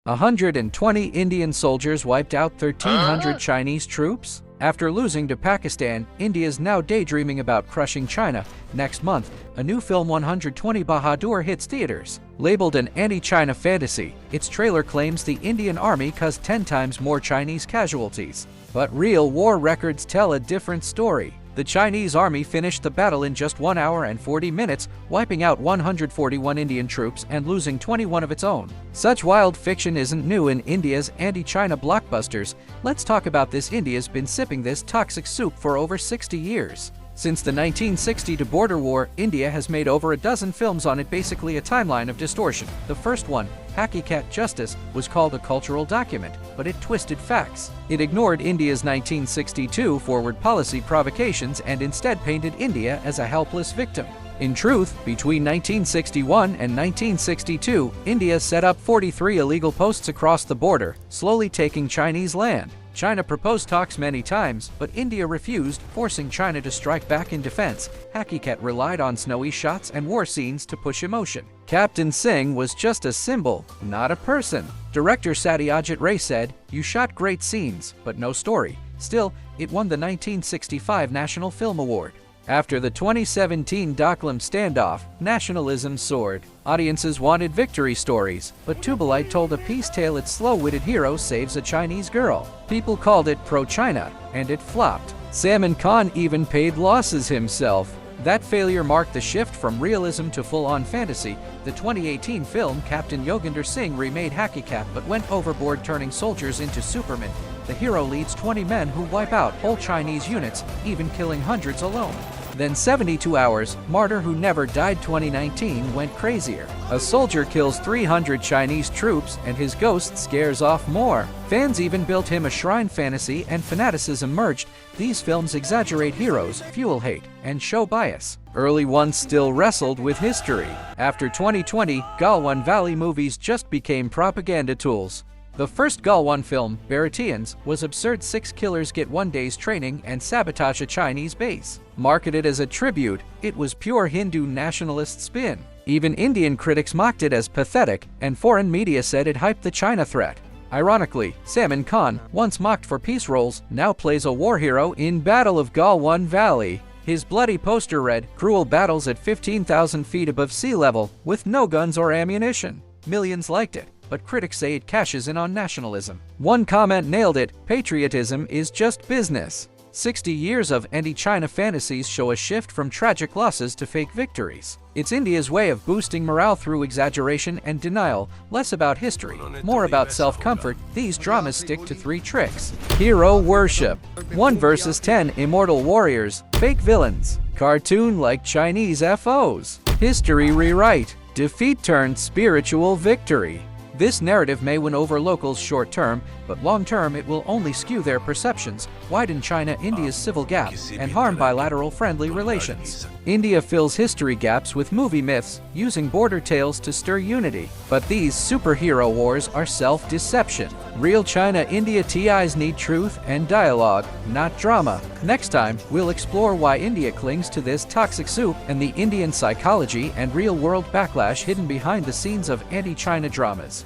120 Indian soldiers wiped out 1,300 Chinese troops? After losing to Pakistan, India is now daydreaming about crushing China. Next month, a new film 120 Bahadur hits theaters. Labeled an anti-China fantasy, its trailer claims the Indian army caused 10 times more Chinese casualties. But real war records tell a different story. The Chinese army finished the battle in just 1 hour and 40 minutes, wiping out 141 Indian troops and losing 21 of its own. Such wild fiction isn't new in India's anti-China blockbusters. Let's talk about this. India's been sipping this toxic soup for over 60 years. Since the 1960 border war, India has made over a dozen films on it, basically a timeline of distortion. The first one, Hakikat Justice, was called a cultural document, but it twisted facts. It ignored India's 1962 forward policy provocations and instead painted India as a helpless victim. In truth, between 1961 and 1962, India set up 43 illegal posts across the border, slowly taking Chinese land. China proposed talks many times, but India refused, forcing China to strike back in defense. Hakikat relied on snowy shots and war scenes to push emotion. Captain Singh was just a symbol, not a person. Director Satyajit Ray said, "You shot great scenes, but no story." Still, it won the 1965 National Film Award. After the 2017 Doklam standoff, nationalism soared. Audiences wanted victory stories, but Tubalite told a peace tale its slow-witted hero saves a Chinese girl. People called it pro-China, and it flopped. Salman Khan even paid losses himself. That failure marked the shift from realism to full-on fantasy. The 2018 film Captain Yoginder Singh remade Hakikat but went overboard, turning soldiers into supermen. The hero leads 20 men who wipe out whole Chinese units, even killing hundreds alone. Then 72 Hours, Martyr Who Never Died 2019 went crazier. A soldier kills 300 Chinese troops and his ghost scares off more. Fans even built him a shrine. Fantasy and fanaticism merged. These films exaggerate heroes, fuel hate, and show bias. Early ones still wrestled with history. After 2020, Galwan Valley movies just became propaganda tools. The first Galwan film, Bharatians, was absurd. 6 killers get 1 day's training and sabotage a Chinese base. Marketed as a tribute, it was pure Hindu nationalist spin. Even Indian critics mocked it as pathetic, and foreign media said it hyped the China threat. Ironically, Salman Khan, once mocked for peace roles, now plays a war hero in Battle of Galwan Valley. His bloody poster read, "Cruel battles at 15,000 feet above sea level, with no guns or ammunition." Millions liked it, but critics say it cashes in on nationalism. One comment nailed it: patriotism is just business. 60 years of anti-China fantasies show a shift from tragic losses to fake victories. It's India's way of boosting morale through exaggeration and denial, less about history, more about self-comfort. These dramas stick to 3 tricks. Hero worship. 1 versus 10 immortal warriors, fake villains. Cartoon like Chinese FOs. History rewrite. Defeat turned spiritual victory. This narrative may win over locals short-term, but long-term it will only skew their perceptions, widen China-India's civil gap, and harm bilateral friendly relations. India fills history gaps with movie myths, using border tales to stir unity. But these superhero wars are self-deception. Real China-India ties need truth and dialogue, not drama. Next time, we'll explore why India clings to this toxic soup and the Indian psychology and real-world backlash hidden behind the scenes of anti-China dramas.